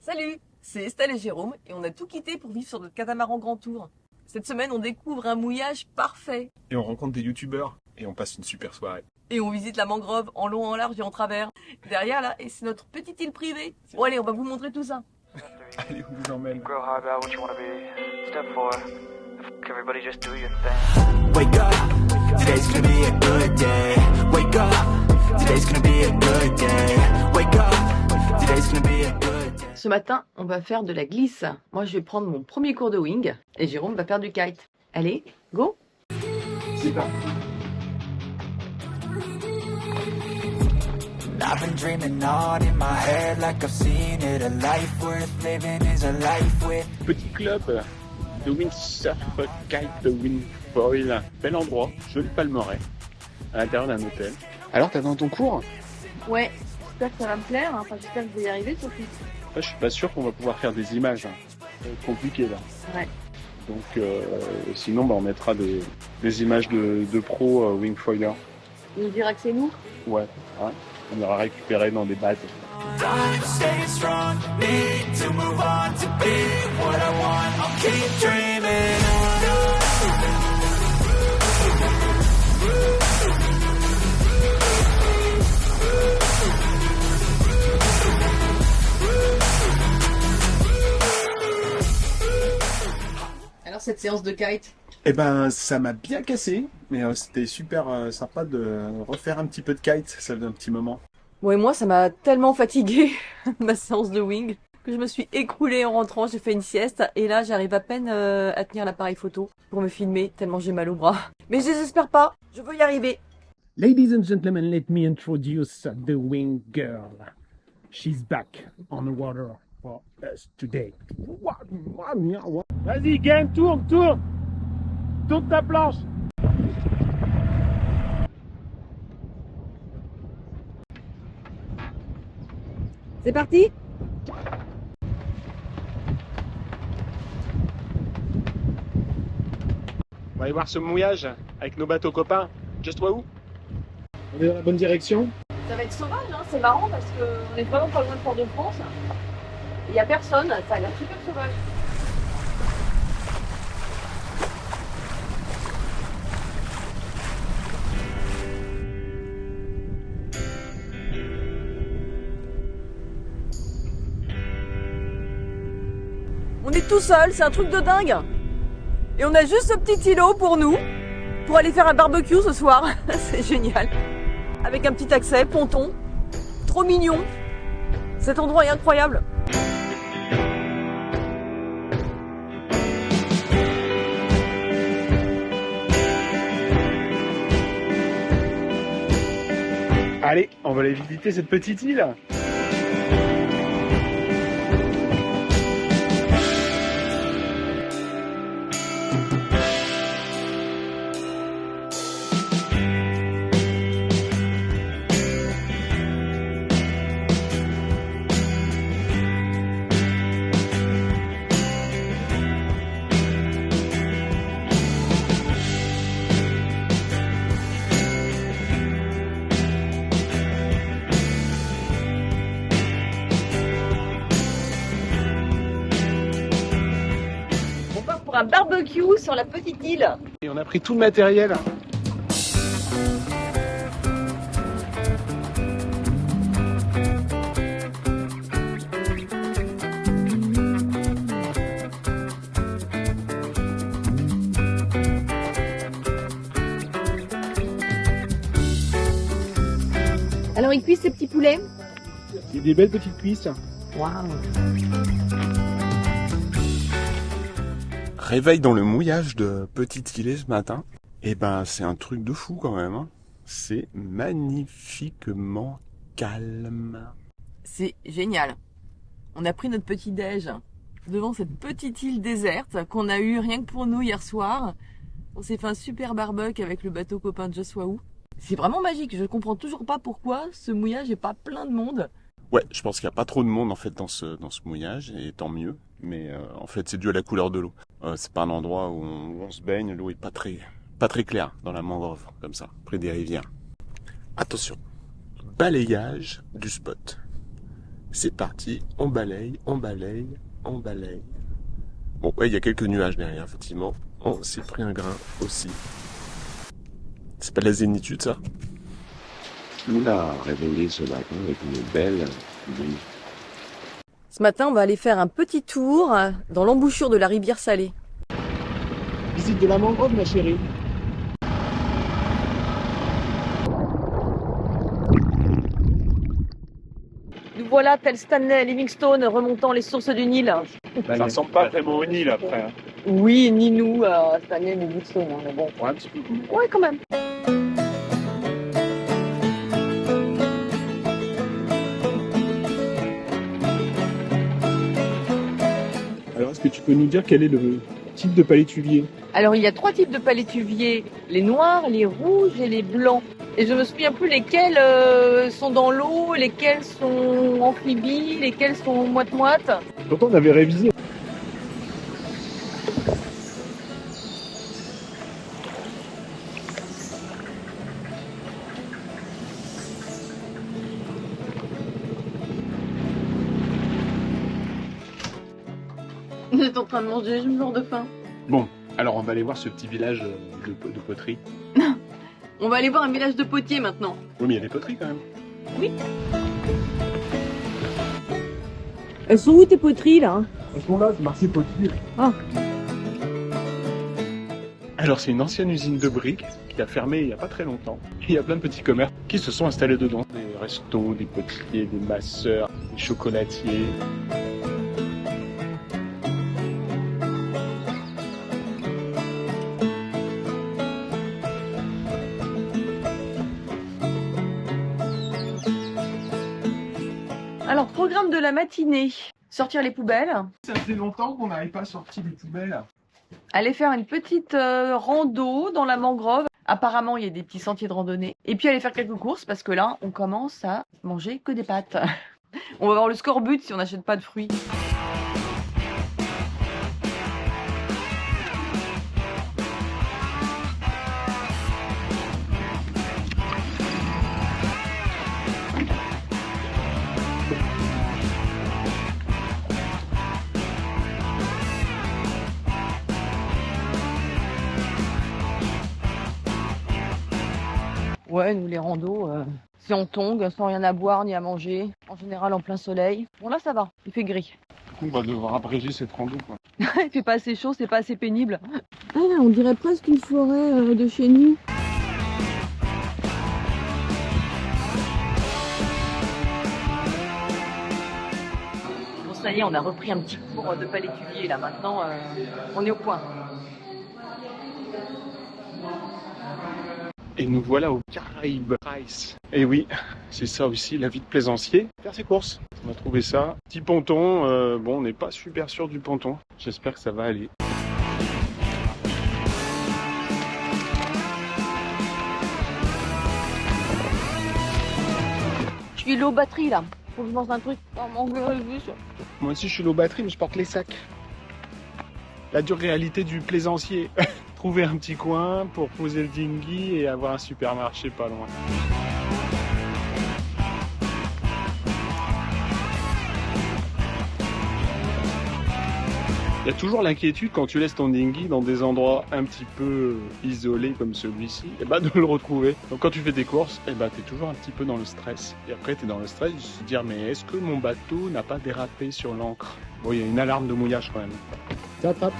Salut, c'est Estelle et Jérôme et on a tout quitté pour vivre sur notre catamaran Grand Tour. Cette semaine, on découvre un mouillage parfait. Et on rencontre des youtubeurs et on passe une super soirée. Et on visite la mangrove en long, en large et en travers. Derrière là, et c'est notre petite île privée. Bon allez, on va vous montrer tout ça. Allez, on vous emmène. Grow hard about what you wanna be. Step 4. Everybody just do your thing. Wake up, today's gonna be a good day. Wake up, today's gonna be a good day. Wake up, today's gonna be a good day. Ce matin, on va faire de la glisse. Moi, je vais prendre mon premier cours de wing et Jérôme va faire du kite. Allez, go! C'est parti. I've been dreaming on in my head like I've seen it. A life worth living is a life with. Petit club de windsurf, kite, windfoil. Bel endroit, joli palmeraie, à l'intérieur d'un hôtel. Alors, t'as dans ton cours? Ouais, j'espère que ça va me plaire. Enfin, j'espère que je vais y arriver surtout. Je suis pas sûr qu'on va pouvoir faire des images. Ça va être compliqué là. Ouais. Donc, sinon, on mettra des images de pro wingfoiler. Il nous dira que c'est nous. Ouais, hein, on ira récupérer dans des bases. I'm staying strong, need to move on to be what I want. I'll keep dreaming Alors, cette séance de kite? Eh ben, ça m'a bien cassé, mais c'était super sympa de refaire un petit peu de kite, ça faisait un petit moment. Bon, et moi, ça m'a tellement fatiguée, ma séance de wing, que je me suis écroulée en rentrant, j'ai fait une sieste, et là, j'arrive à peine à tenir l'appareil photo pour me filmer, tellement j'ai mal au bras. Mais je désespère pas, je veux y arriver. Ladies and gentlemen, let me introduce the wing girl. She's back on the water for us today. Vas-y, gang, tourne! Tourne ta planche! C'est parti? On va aller voir ce mouillage avec nos bateaux copains. Just Waouh. On est dans la bonne direction? Ça va être sauvage, hein, c'est marrant parce qu'on est vraiment pas loin de Fort-de-France. Il y a personne, ça a l'air super sauvage. On est tout seul, c'est un truc de dingue. Et on a juste ce petit îlot pour nous, pour aller faire un barbecue ce soir. C'est génial. Avec un petit accès, ponton. Trop mignon. Cet endroit est incroyable. Allez, on va aller visiter cette petite île. Pour un barbecue sur la petite île. Et on a pris tout le matériel. Alors, ils cuisent ces petits poulets? Il y a des belles petites cuisses. Waouh! Réveil dans le mouillage de Petite-Îlée ce matin. Eh ben, c'est un truc de fou quand même. Hein. C'est magnifiquement calme. C'est génial. On a pris notre petit déj devant cette petite île déserte qu'on a eue rien que pour nous hier soir. On s'est fait un super barbecue avec le bateau copain de Just Waouh. C'est vraiment magique. Je comprends toujours pas pourquoi ce mouillage n'est pas plein de monde. Ouais, je pense qu'il n'y a pas trop de monde en fait dans ce mouillage, et tant mieux. Mais en fait, c'est dû à la couleur de l'eau. C'est pas un endroit où on se baigne, l'eau est pas très claire dans la mangrove, comme ça, près des rivières. Attention, balayage du spot. C'est parti, on balaye, on balaye, on balaye. Bon, ouais, il y a quelques nuages derrière, effectivement. On s'est pris un grain aussi. C'est pas de la zénitude, ça? Il a réveillé ce matin avec une belle nuit. Ce matin, on va aller faire un petit tour dans l'embouchure de la rivière Salée. Visite de la mangrove, ma chérie. Nous voilà, tel Stanley Livingstone, remontant les sources du Nil. Ça ressemble pas vraiment au Nil après. Hein. Oui, ni nous, Stanley Livingstone, mais bon. Ouais, un petit peu. Ouais, quand même. Alors, est-ce que tu peux nous dire quel est le type de palétuvier? Alors, il y a 3 types de palétuviers, les noirs, les rouges et les blancs. Et je me souviens plus lesquels sont dans l'eau, lesquels sont amphibies, lesquels sont moite-moite. Pourtant, on avait révisé. Vous êtes en train de manger, je meurs de faim. Bon, alors on va aller voir ce petit village de poterie. On va aller voir un village de potiers maintenant. Oui, mais il y a des poteries quand même. Oui. Elles sont où tes poteries là? Elles sont là, c'est marqué potier. Alors c'est une ancienne usine de briques qui a fermé il y a pas très longtemps. Il y a plein de petits commerces qui se sont installés dedans. Des restos, des potiers, des masseurs, des chocolatiers. Alors, programme de la matinée. Sortir les poubelles. Ça fait longtemps qu'on n'avait pas sorti les poubelles. Aller faire une petite rando dans la mangrove. Apparemment, il y a des petits sentiers de randonnée. Et puis aller faire quelques courses parce que là, on commence à manger que des pâtes. On va voir le scorbut si on n'achète pas de fruits. Ouais, nous les randos, si on tongue, sans rien à boire ni à manger, en général en plein soleil. Bon là ça va, il fait gris. On va devoir abréger cette rando quoi. Il fait pas assez chaud, c'est pas assez pénible. Ah, on dirait presque une forêt de chez nous. Bon ça y est, on a repris un petit cours de palétuvier là, maintenant on est au point. Et nous voilà au Caraïbes Rice. Et oui, c'est ça aussi la vie de plaisancier. Faire ses courses. On a trouvé ça. Petit ponton. Bon, on n'est pas super sûr du ponton. J'espère que ça va aller. Je suis low batterie là. Faut que je mange un truc. Oh mon Dieu, Moi aussi, je suis low batterie, mais je porte les sacs. La dure réalité du plaisancier. Trouver un petit coin pour poser le dinghy et avoir un supermarché pas loin. Il y a toujours l'inquiétude quand tu laisses ton dinghy dans des endroits un petit peu isolés comme celui-ci, et bah de le retrouver. Donc quand tu fais des courses, et bah t'es toujours un petit peu dans le stress. Et après t'es dans le stress de se dire mais est-ce que mon bateau n'a pas dérapé sur l'ancre? Bon, il y a une alarme de mouillage quand même. Tap, tap.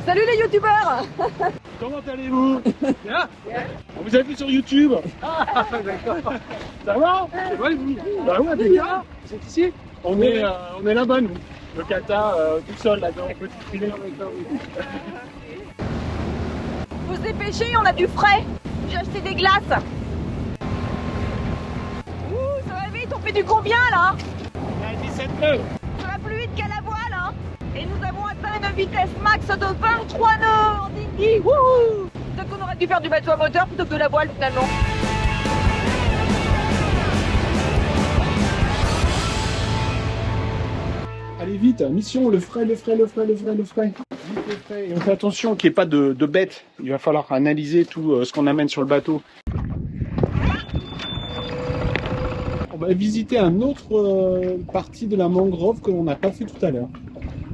Salut les youtubeurs. Comment allez-vous? Bien. On vous a vu sur YouTube. D'accord. Ça va? Ouais, vous. Bah ouais, des gars. Vous êtes ici? On est là-bas, nous. Le Qatar, tout seul, là-dedans, petit filet. Faut se dépêcher, on a du frais. J'ai acheté des glaces. Ouh, ça va vite, on fait du combien là? 17 nœuds. Ça va plus vite qu'à la voile, hein. Et nous avons atteint une vitesse max de 23 nœuds en dinghy. Wouhou! Peut-être qu'on aurait dû faire du bateau à moteur plutôt que de la voile finalement. Allez vite, mission, le frais. Vite le frais. Et on fait attention qu'il n'y ait pas de bêtes. Il va falloir analyser tout ce qu'on amène sur le bateau. On va visiter un autre partie de la mangrove que l'on n'a pas fait tout à l'heure.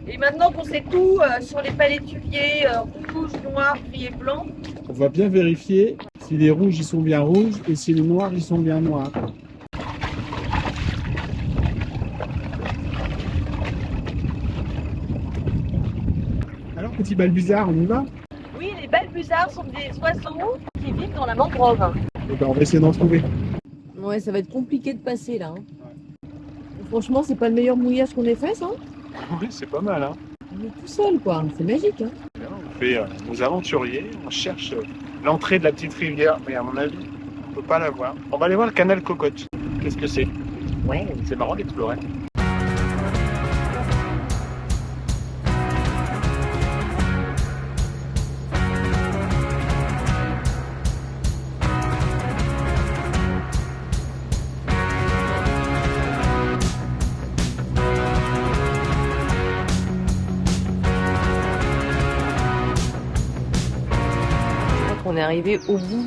Et maintenant qu'on sait tout sur les palétuviers rouges, noirs, gris et blancs, On va bien vérifier si les rouges ils sont bien rouges et si les noirs ils sont bien noirs. Alors petit balbuzard, on y va? oui, les balbuzards sont des oiseaux qui vivent dans la mangrove. Eh ben, on va essayer d'en trouver. Ouais, ça va être compliqué de passer là. Franchement, c'est pas le meilleur mouillage qu'on ait fait, ça. Oui, c'est pas mal, hein. On est tout seul, quoi. C'est magique, hein. On fait nos aventuriers, on cherche l'entrée de la petite rivière, mais à mon avis, on peut pas la voir. On va aller voir le canal Cocotte. Qu'est-ce que c'est? Ouais, c'est marrant d'explorer. On est arrivé au bout.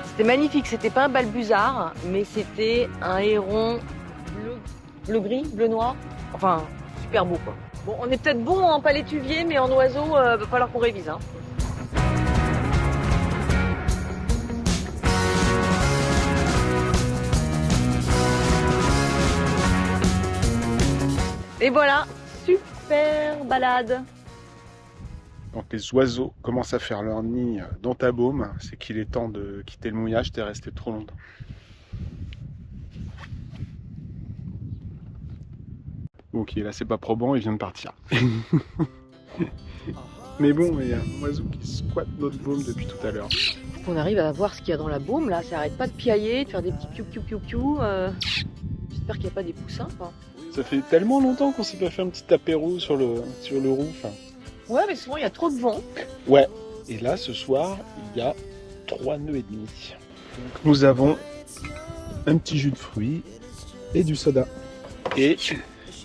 C'était magnifique, c'était pas un balbuzard, mais c'était un héron bleu-gris, bleu-noir. Enfin, super beau quoi. Bon, on est peut-être bon en palétuvier, mais en oiseau, va falloir qu'on révise. Hein. Et voilà, super balade. Quand les oiseaux commencent à faire leur nid dans ta baume, c'est qu'il est temps de quitter le mouillage, t'es resté trop longtemps. Ok, là c'est pas probant, il vient de partir. Mais bon, il y a un oiseau qui squatte notre baume depuis tout à l'heure. On arrive à voir ce qu'il y a dans la baume là, ça arrête pas de piailler, de faire des petits piou-piou-piou-piou. J'espère qu'il n'y a pas des poussins quoi. Ça fait tellement longtemps qu'on s'est pas fait un petit apéro sur le roof. Ouais, mais souvent il y a trop de vent. Ouais, et là ce soir, il y a 3 nœuds et demi. Donc nous avons un petit jus de fruits et du soda. Et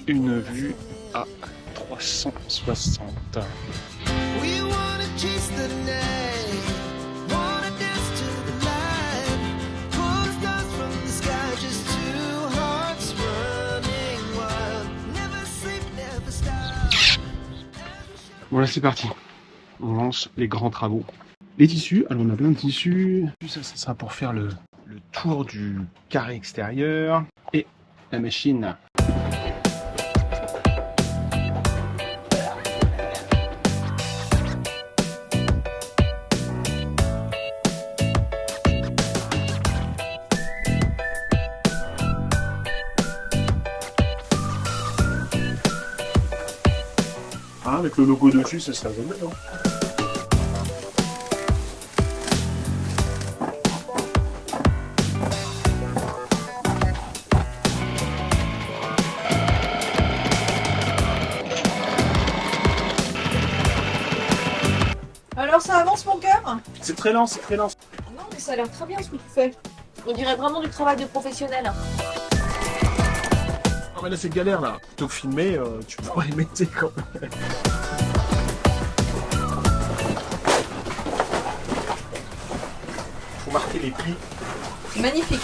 une vue à 360. We wanna chase the night, wanna dance to the light, pull the stars from the sky, just two hearts running wild, never sleep, never stop. Voilà, c'est parti. On lance les grands travaux. Les tissus, alors on a plein de tissus. Ça sera pour faire le tour du carré extérieur. Et la machine. Ah, avec le logo dessus, ça serait jamais, non? Alors ça avance mon cœur? C'est très lent, c'est très lent. Non mais ça a l'air très bien ce que tu fais. On dirait vraiment du travail de professionnel. Ah mais là c'est galère là. Plutôt que filmer, tu pourrais les mettre quand même. Faut marquer les plis. Magnifique.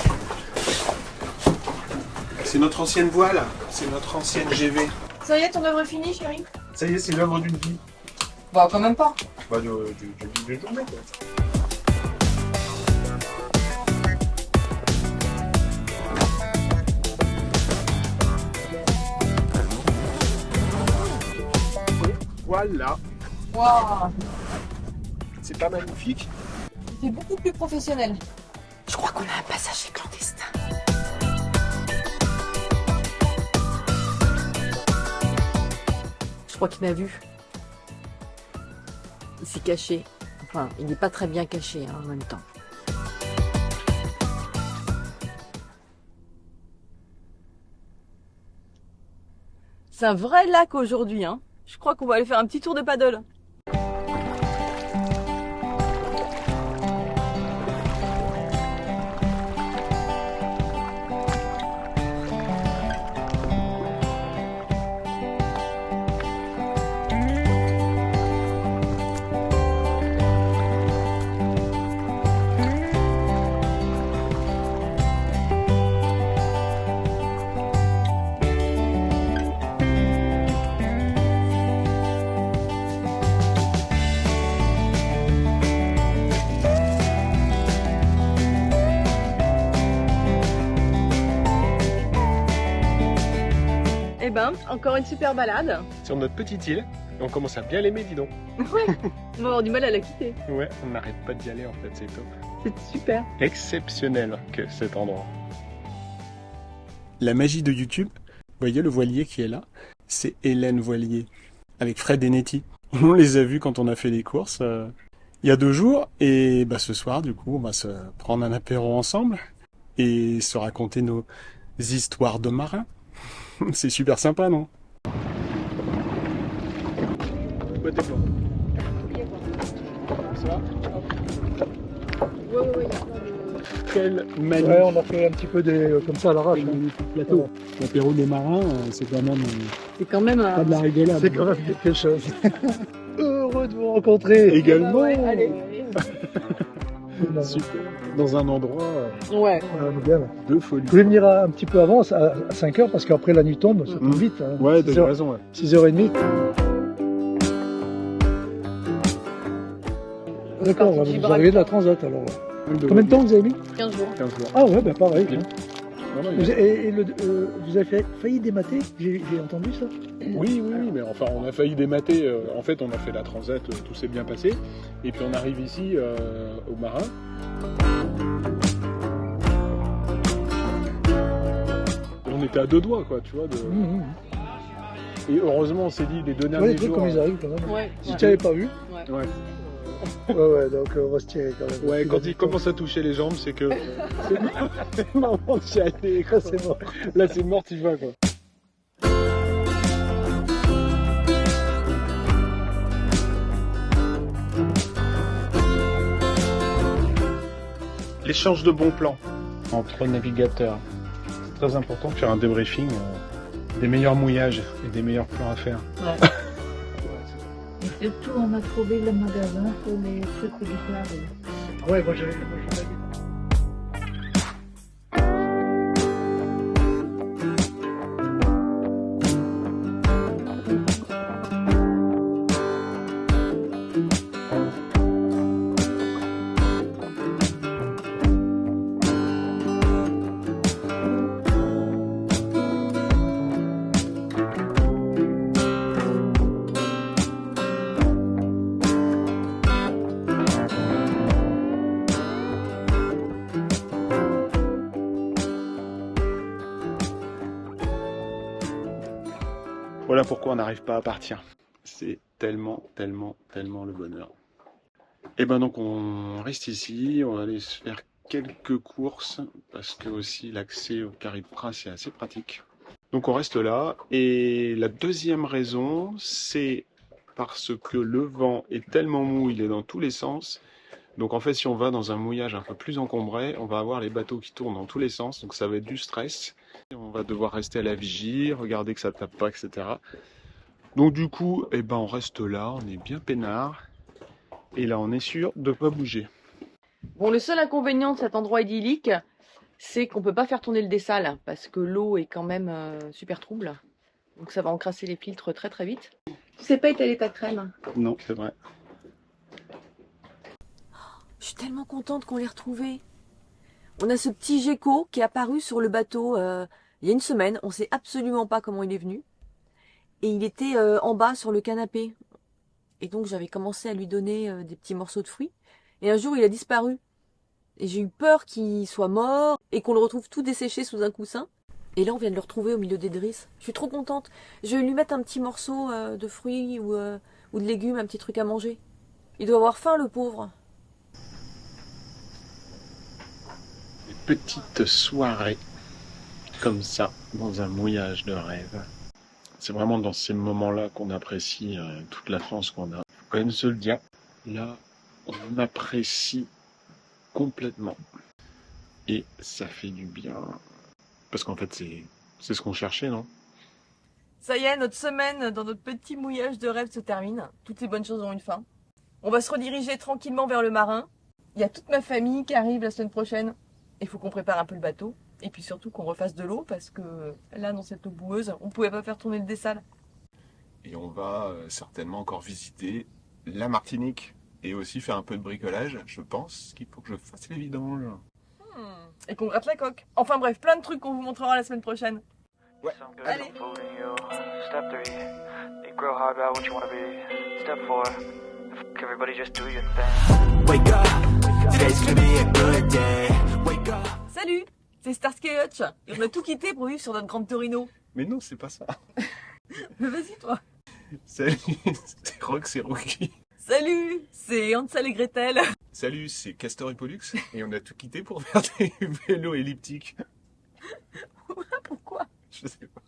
C'est notre ancienne voile, c'est notre ancienne GV. Ça y est, ton œuvre est finie chérie? Ça y est, c'est l'œuvre d'une vie. Bah quand même pas. Bah d'une journée quoi. Voilà. Waouh. C'est pas magnifique? C'est beaucoup plus professionnel. Je crois qu'on a un passager clandestin. Je crois qu'il m'a vu. Il s'est caché. Enfin, il n'est pas très bien caché hein, en même temps. C'est un vrai lac aujourd'hui. Hein. Je crois qu'on va aller faire un petit tour de paddle. Voilà, encore une super balade. Sur notre petite île. Et on commence à bien l'aimer, dis donc. On va avoir du mal à la quitter. Ouais, on n'arrête pas d'y aller en fait, c'est top. C'est super. Exceptionnel que cet endroit. La magie de YouTube, vous voyez le voilier qui est là, c'est Hélène Voilier, avec Fred et Nettie. On les a vus quand on a fait les courses il y a 2 jours, et bah, ce soir, du coup, on va se prendre un apéro ensemble et se raconter nos histoires de marins. C'est super sympa, non? Ouais, t'es fort. Ça va? Ouais. Quelle magnifique. Ouais, on a fait un petit peu comme ça à l'arrache. plateau. L'apéro des marins, c'est quand même C'est quand même pas de la rigolade. C'est quand même quelque chose. Heureux de vous rencontrer. Également. Ouais, allez. Super. Dans un endroit Ouais. On est bien, là. de folie. Vous pouvez venir un petit peu avant, à 5h, parce qu'après la nuit tombe, ça tombe vite. Hein. Ouais, t'as 6h, raison. Ouais. 6h30. D'accord, parti de vous arrivez de la Gibraltar. Transat alors. Combien de temps vous avez mis? 15 jours. 15 jours. Ah ouais, bah pareil. Bien. Non, non, Vous avez failli démater, j'ai entendu ça. oui, mais enfin, on a failli démater. En fait, on a fait la transat, tout s'est bien passé. Et puis on arrive ici au marin. On était à 2 doigts, quoi, tu vois. Et heureusement, on s'est dit les 2 Tu vois derniers les trucs jours. comme ils arrivent quand même. Ouais. Si tu n'avais pas vu. Ouais. Ouais, donc on va se tirer quand même. Ouais, quand il commence à toucher les jambes, c'est que c'est marrant d'y aller. Là, c'est mort. Là, c'est mort, tu vas, quoi. L'échange de bons plans entre navigateurs. C'est très important de faire un débriefing des meilleurs mouillages et des meilleurs plans à faire. Et surtout, on a trouvé le magasin pour les trucs de guitare. Ouais, moi j'avais. Voilà pourquoi on n'arrive pas à partir. C'est tellement le bonheur. Et ben donc on reste ici, on va aller se faire quelques courses parce que aussi l'accès au Carib Prince est assez pratique. Donc on reste là et la deuxième raison c'est parce que le vent est tellement mou, il est dans tous les sens. Donc en fait si on va dans un mouillage un peu plus encombré, on va avoir les bateaux qui tournent dans tous les sens, donc ça va être du stress. On va devoir rester à la vigie, regarder que ça tape pas, etc. Donc du coup, eh ben, on reste là, on est bien peinard. Et là, on est sûr de pas bouger. Bon, le seul inconvénient de cet endroit idyllique, c'est qu'on peut pas faire tourner le dessal parce que l'eau est quand même super trouble. Donc ça va encrasser les filtres très très vite. Tu sais pas étaler ta crème? Non, c'est vrai. Je suis tellement contente qu'on l'ait retrouvé. On a ce petit gecko qui est apparu sur le bateau il y a une semaine. On sait absolument pas comment il est venu. Et il était en bas sur le canapé. Et donc j'avais commencé à lui donner des petits morceaux de fruits. Et un jour il a disparu. Et j'ai eu peur qu'il soit mort et qu'on le retrouve tout desséché sous un coussin. Et là on vient de le retrouver au milieu des drisses. Je suis trop contente. Je vais lui mettre un petit morceau de fruits ou de légumes, un petit truc à manger. Il doit avoir faim le pauvre. Des petites soirées comme ça, dans un mouillage de rêve. C'est vraiment dans ces moments-là qu'on apprécie toute la chance qu'on a. Faut quand même se le dire. Là, on apprécie complètement. Et ça fait du bien. Parce qu'en fait, c'est ce qu'on cherchait, non? Ça y est, notre semaine dans notre petit mouillage de rêve se termine. Toutes les bonnes choses ont une fin. On va se rediriger tranquillement vers le marin. Il y a toute ma famille qui arrive la semaine prochaine. Il faut qu'on prépare un peu le bateau. Et puis surtout qu'on refasse de l'eau parce que là, dans cette eau boueuse, on pouvait pas faire tourner le dessal. Et on va certainement encore visiter la Martinique et aussi faire un peu de bricolage, je pense qu'il faut que je fasse les vidanges. Et qu'on gratte la coque. Enfin bref, plein de trucs qu'on vous montrera la semaine prochaine. Ouais. Some good, Allez. some food in you. Step 3, think real hard about what you wanna be. Step 4, fuck everybody, just do your thing. Wake up, today's gonna be a good day. Wake up. Salut, c'est Starsky et Hutch. Et on a tout quitté pour vivre sur notre Grande Torino. Mais non, c'est pas ça. Mais vas-y toi. Salut, c'est Rox et Rookie. Salut, c'est Hansel et Gretel. Salut, c'est Castor et Pollux. Et on a tout quitté pour faire des vélos elliptiques. Pourquoi? Je sais pas.